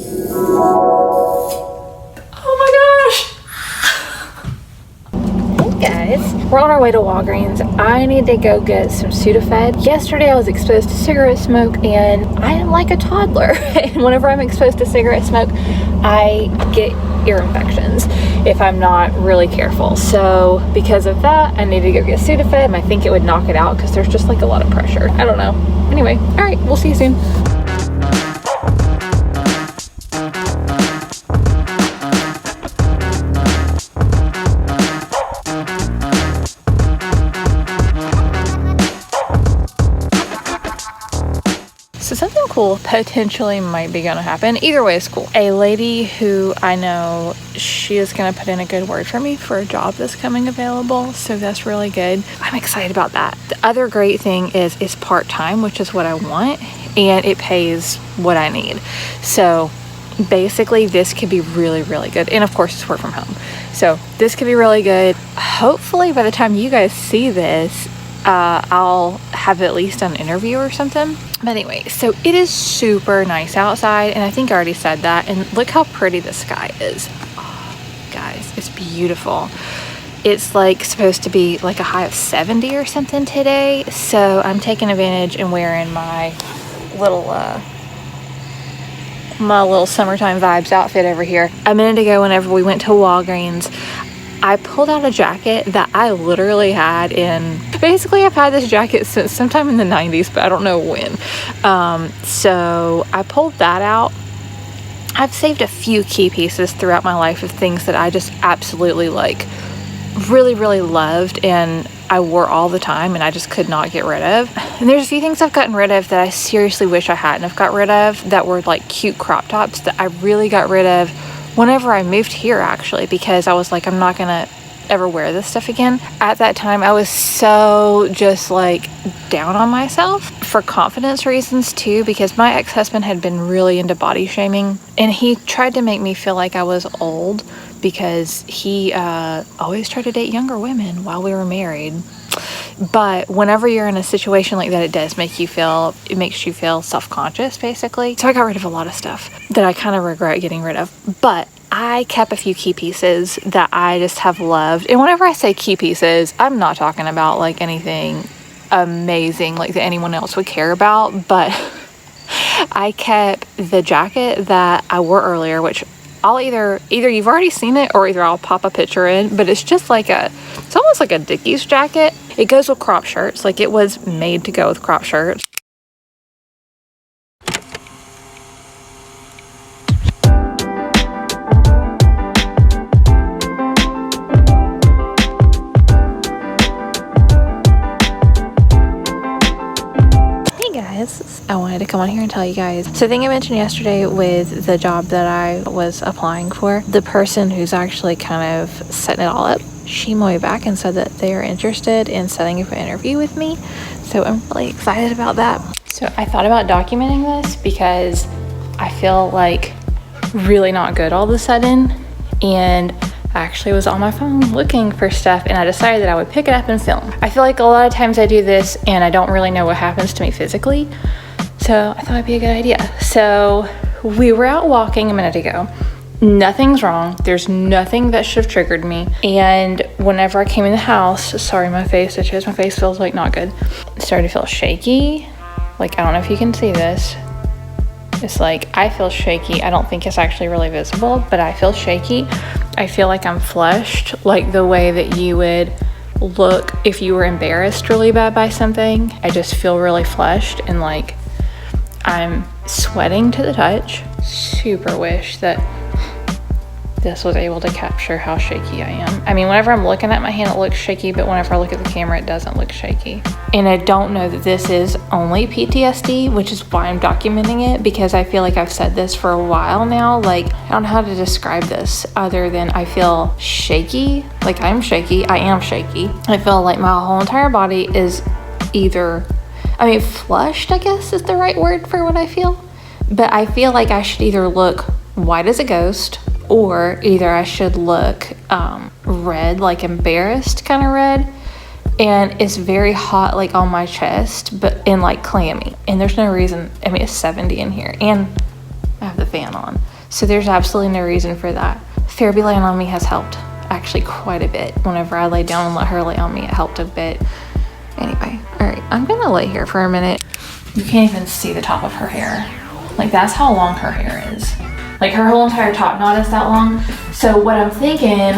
Guys, we're on our way to Walgreens. I need to go get some Sudafed. Yesterday I was exposed to cigarette smoke and I am like a toddler. And whenever I'm exposed to cigarette smoke, I get ear infections if I'm not really careful. So because of that, I need to go get Sudafed, and I think it would knock it out because there's just like a lot of pressure. I don't know. Anyway, all right, we'll see you soon. So something cool potentially might be gonna happen. Either way is cool. A lady who I know, she is gonna put in a good word for me for a job that's coming available. So that's really good. I'm excited about that. The other great thing is it's part-time, which is what I want, and it pays what I need. So basically this could be really, really good. And of course it's work from home. So this could be really good. Hopefully by the time you guys see this, I'll have at least an interview or something. But anyway, so it is super nice outside, and I think I already said that. And look how pretty the sky is. Oh, guys, it's beautiful. It's like supposed to be like a high of 70 or something today. So I'm taking advantage and wearing my little summertime vibes outfit over here. A minute ago, whenever we went to Walgreens, I pulled out a jacket that I literally had in, basically I've had this jacket since sometime in the 90s, but I don't know when. So I pulled that out. I've saved a few key pieces throughout my life of things that I just absolutely like, really, really loved, and I wore all the time and I just could not get rid of. And there's a few things I've gotten rid of that I seriously wish I hadn't have got rid of, that were like cute crop tops that I really got rid of whenever I moved here, actually, because I was like, I'm not gonna ever wear this stuff again. At that time, I was so just like down on myself for confidence reasons too, because my ex-husband had been really into body shaming, and he tried to make me feel like I was old because he always tried to date younger women while we were married. But whenever you're in a situation like that, it makes you feel self-conscious, basically. So I got rid of a lot of stuff that I kind of regret getting rid of. But I kept a few key pieces that I just have loved. And whenever I say key pieces, I'm not talking about like anything amazing like that anyone else would care about. But I kept the jacket that I wore earlier, which I'll either you've already seen it, or either I'll pop a picture in, but it's just like it's almost like a Dickies jacket. It goes with crop shirts. Like, it was made to go with crop shirts. I wanted to come on here and tell you guys. So I think I mentioned yesterday with the job that I was applying for, the person who's actually kind of setting it all up, she emailed me back and said that they are interested in setting up an interview with me. So I'm really excited about that. So I thought about documenting this because I feel like really not good all of a sudden, and I actually was on my phone looking for stuff, and I decided that I would pick it up and film. I feel like a lot of times I do this and I don't really know what happens to me physically, so I thought it'd be a good idea. So we were out walking a minute ago. Nothing's wrong. There's nothing that should have triggered me. And whenever I came in the house, sorry, my face itches. My face feels like not good. It started to feel shaky. Like, I don't know if you can see this. It's like, I feel shaky. I don't think it's actually really visible, but I feel shaky. I feel like I'm flushed, like the way that you would look if you were embarrassed really bad by something. I just feel really flushed, and like I'm sweating to the touch. Super wish that this was able to capture how shaky I am. I mean, whenever I'm looking at my hand, it looks shaky, but whenever I look at the camera, it doesn't look shaky. And I don't know that this is only PTSD, which is why I'm documenting it, because I feel like I've said this for a while now. Like, I don't know how to describe this other than I feel shaky. Like, I'm shaky. I am shaky. I feel like my whole entire body is either, flushed, I guess is the right word for what I feel. But I feel like I should either look white as a ghost, or either I should look red, like embarrassed kind of red. And it's very hot, like on my chest, and like clammy. And there's no reason, it's 70 in here, and I have the fan on. So there's absolutely no reason for that. Pharaby laying on me has helped actually quite a bit. Whenever I lay down and let her lay on me, it helped a bit. Anyway, all right, I'm gonna lay here for a minute. You can't even see the top of her hair. Like, that's how long her hair is. Like, her whole entire top knot is that long. So what I'm thinking,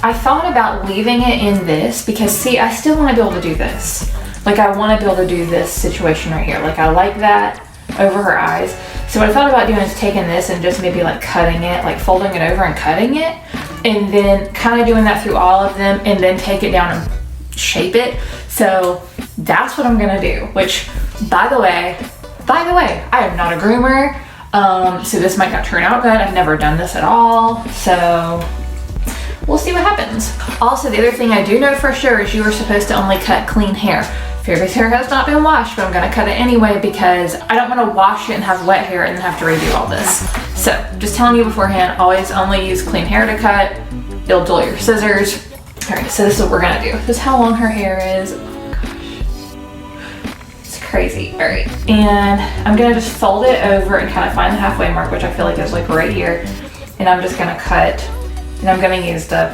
I thought about leaving it in this because, see, I still want to be able to do this. Like, I want to be able to do this situation right here. Like, I like that over her eyes. So what I thought about doing is taking this and just maybe like cutting it, like folding it over and cutting it, and then kind of doing that through all of them, and then take it down and shape it. So that's what I'm gonna do, which, by the way, I am not a groomer. So this might not turn out good. I've never done this at all. So we'll see what happens. Also, the other thing I do know for sure is you are supposed to only cut clean hair. Pharaby's hair has not been washed, but I'm gonna cut it anyway because I don't wanna wash it and have wet hair and then have to redo all this. So just telling you beforehand, always only use clean hair to cut. It'll dull your scissors. All right, so this is what we're gonna do. This is how long her hair is. Oh gosh, it's crazy. All right, and I'm gonna just fold it over and kind of find the halfway mark, which I feel like is like right here. And I'm just gonna cut, and I'm gonna use the,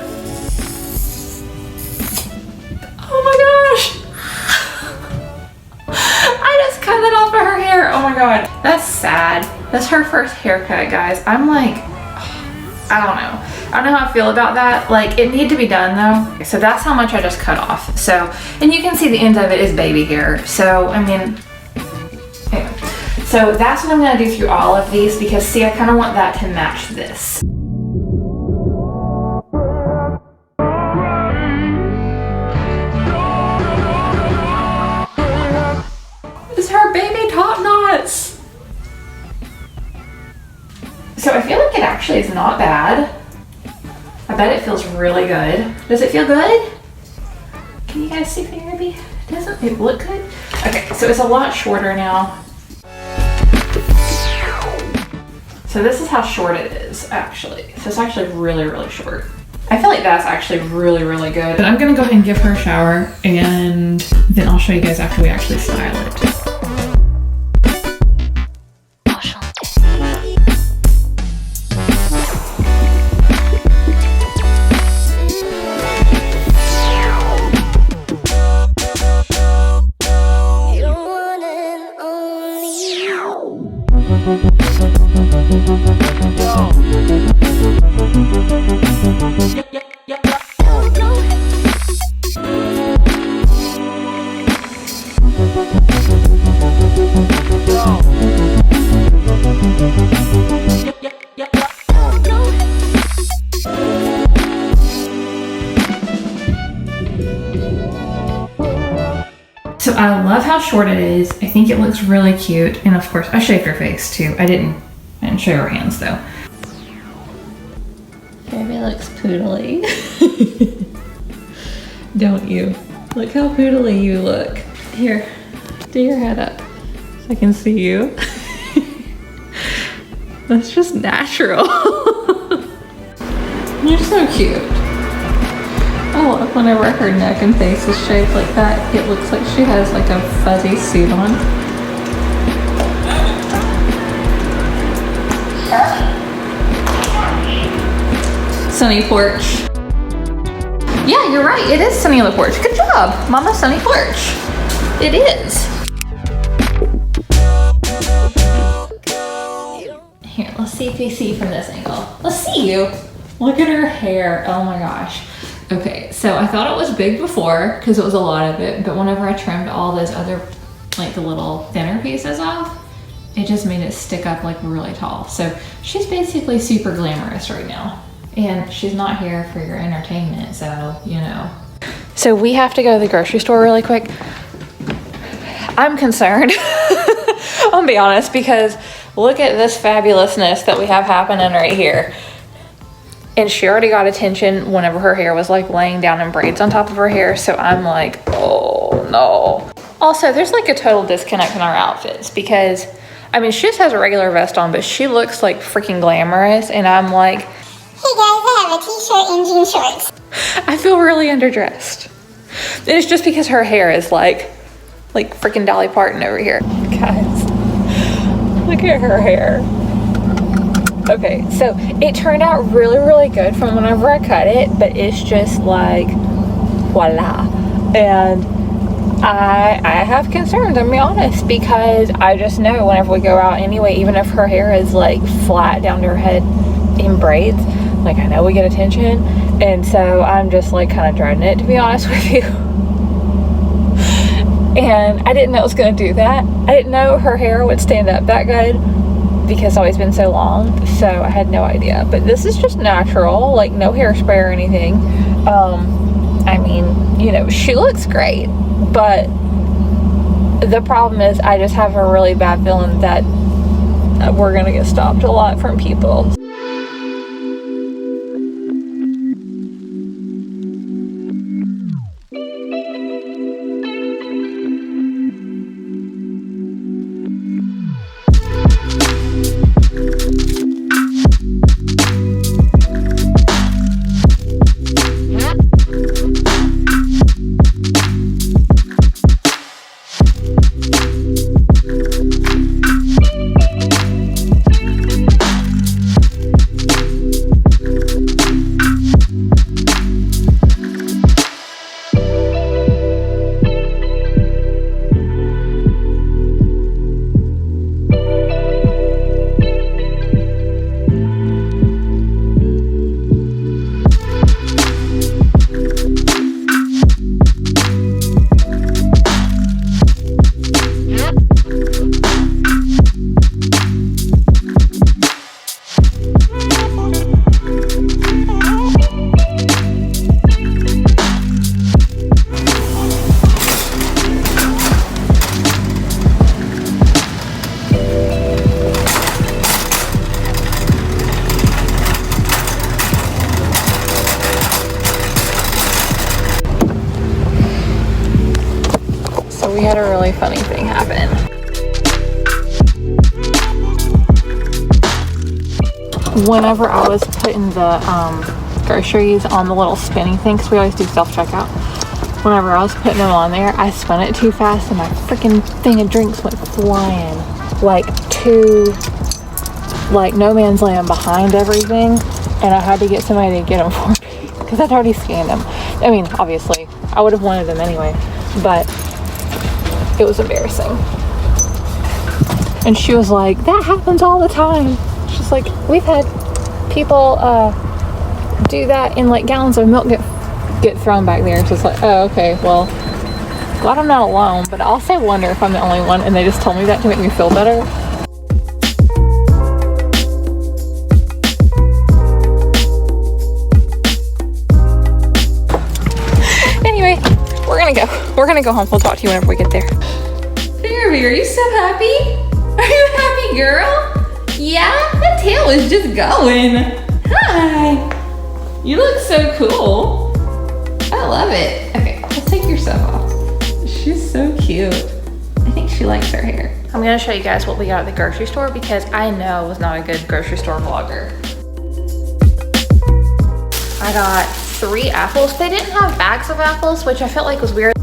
oh my gosh. I just cut it off of her hair. Oh my God, that's sad. That's her first haircut, guys. I'm like, I don't know. I don't know how I feel about that. Like, it needed to be done though. So that's how much I just cut off. So, and you can see the end of it is baby hair. So, I mean, anyway. So that's what I'm gonna do through all of these because, see, I kind of want that to match this. This is her baby top knots. So I feel like it actually is not bad. I bet it feels really good. Does it feel good? Can you guys see Pharaby? Doesn't it look good? Okay, so it's a lot shorter now. So this is how short it is, actually. So it's actually really, really short. I feel like that's actually really, really good. But I'm gonna go ahead and give her a shower, and then I'll show you guys after we actually style it. So I love how short it is. I think it looks really cute. And of course, I shaved her face too. I didn't show her hands though. Pharaby looks poodly. Don't you? Look how poodly you look. Here, do your head up so I can see you. That's just natural. You're so cute. I love whenever her neck and face is shaped like that. It looks like she has like a fuzzy suit on. Sunny porch. Yeah, you're right. It is sunny on the porch. Good job, Mama. Sunny porch. It is. Here, let's see if we see from this angle. Let's see you. Look at her hair. Oh my gosh. Okay, so I thought it was big before because it was a lot of it, but whenever I trimmed all those other, like the little thinner pieces off, it just made it stick up like really tall. So she's basically super glamorous right now. And she's not here for your entertainment, so, you know. So we have to go to the grocery store really quick. I'm concerned, I'll be honest, because look at this fabulousness that we have happening right here. And she already got attention whenever her hair was like laying down in braids on top of her hair. So I'm like, oh no. Also, there's like a total disconnect in our outfits because, I mean, she just has a regular vest on, but she looks like freaking glamorous. And I'm like, hey guys, I have a t-shirt and jean shorts. I feel really underdressed. And it's just because her hair is like freaking Dolly Parton over here. Guys, look at her hair. Okay, so it turned out really, really good from whenever I cut it, but it's just like, voila. And I have concerns, I'm be honest, because I just know whenever we go out anyway, even if her hair is like flat down to her head in braids, like I know we get attention, and so I'm just like kind of dreading it, to be honest with you. And I didn't know it was going to do that. I didn't know her hair would stand up that good because it's always been so long, so I had no idea. But this is just natural, like no hairspray or anything. I mean, you know, she looks great, but the problem is I just have a really bad feeling that we're going to get stopped a lot from people. We had a really funny thing happen. Whenever I was putting the groceries on the little spinning thing, because we always do self-checkout, whenever I was putting them on there, I spun it too fast and my freaking thing of drinks went flying like no man's land behind everything, and I had to get somebody to get them for me because I'd already scanned them. I mean, obviously I would have wanted them anyway, but it was embarrassing. And she was like, that happens all the time. She's like, we've had people do that, and like gallons of milk get thrown back there. So it's like, oh, okay, well, glad I'm not alone, but I also wonder if I'm the only one and they just told me that to make me feel better. Anyway, we're gonna go home. We'll talk to you whenever we get there. Pharaby, are you so happy? Are you happy, girl? Yeah, that tail is just going. Hi. You look so cool. I love it. Okay, let's take your stuff off. She's so cute. I think she likes her hair. I'm gonna show you guys what we got at the grocery store because I know I was not a good grocery store vlogger. I got 3 apples. They didn't have bags of apples, which I felt like was weird.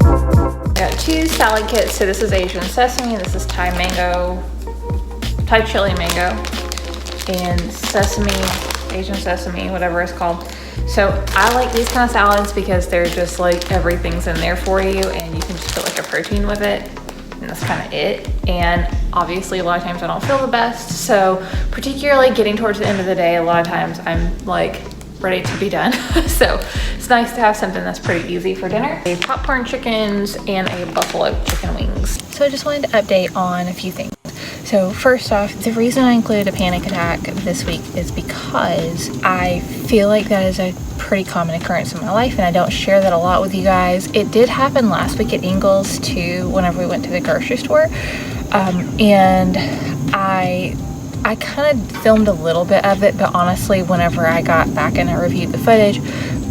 I got 2 salad kits. So this is Asian sesame, this is Thai chili mango, and sesame, Asian sesame, whatever it's called. So I like these kind of salads because they're just like everything's in there for you and you can just put like a protein with it. And that's kind of it. And obviously a lot of times I don't feel the best, so particularly getting towards the end of the day, a lot of times I'm like ready to be done. So it's nice to have something that's pretty easy for dinner. A popcorn chickens and a buffalo chicken wings. So I just wanted to update on a few things. So first off, the reason I included a panic attack this week is because I feel like that is a pretty common occurrence in my life and I don't share that a lot with you guys. It did happen last week at Ingles too, whenever we went to the grocery store. And I kind of filmed a little bit of it, but honestly, whenever I got back and I reviewed the footage,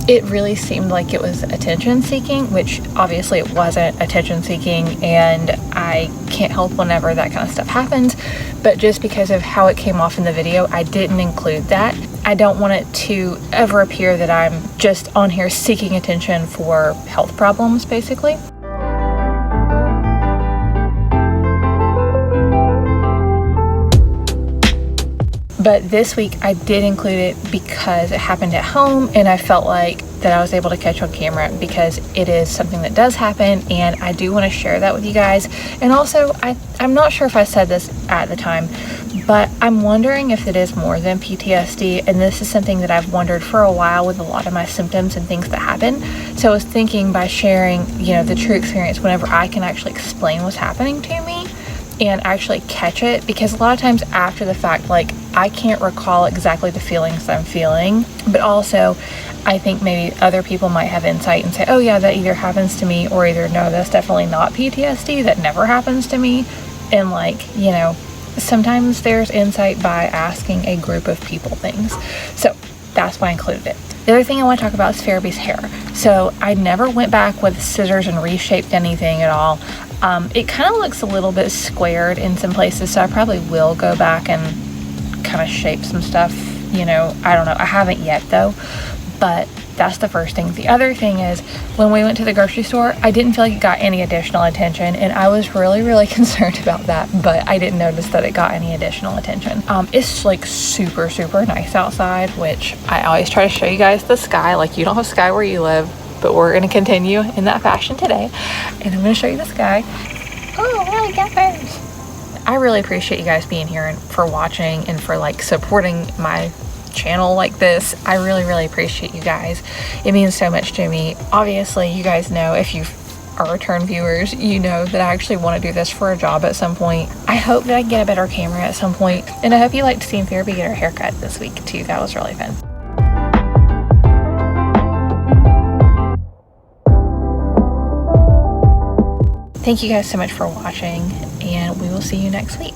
it really seemed like it was attention seeking, which obviously it wasn't attention seeking, and I can't help whenever that kind of stuff happens, but just because of how it came off in the video, I didn't include that. I don't want it to ever appear that I'm just on here seeking attention for health problems, basically. But this week I did include it because it happened at home, and I felt like that I was able to catch on camera because it is something that does happen, and I do want to share that with you guys. And also, I'm not sure if I said this at the time, but I'm wondering if it is more than PTSD, and this is something that I've wondered for a while with a lot of my symptoms and things that happen. So I was thinking, by sharing, you know, the true experience whenever I can actually explain what's happening to me and actually catch it, because a lot of times after the fact, like, I can't recall exactly the feelings I'm feeling, but also I think maybe other people might have insight and say, oh yeah, that either happens to me, or either no, that's definitely not PTSD, that never happens to me. And like, you know, sometimes there's insight by asking a group of people things. So that's why I included it. The other thing I want to talk about is Pharaby's hair. So I never went back with scissors and reshaped anything at all. It kind of looks a little bit squared in some places, so I probably will go back and kind of shape some stuff, you know. I don't know, I haven't yet though. But that's the first thing. The other thing is, when we went to the grocery store, I didn't feel like it got any additional attention, and I was really concerned about that, but I didn't notice that it got any additional attention. It's like super nice outside, which I always try to show you guys the sky. Like, you don't have sky where you live, but we're going to continue in that fashion today, and I'm going to show you the sky. Oh, really got birds. I really appreciate you guys being here and for watching and for like supporting my channel like this. I really appreciate you guys. It means so much to me. Obviously, you guys know, if you are return viewers, you know that I actually want to do this for a job at some point. I hope that I can get a better camera at some point, and I hope you liked seeing Pharaby get her haircut this week too. That was really fun. Thank you guys so much for watching, and we will see you next week.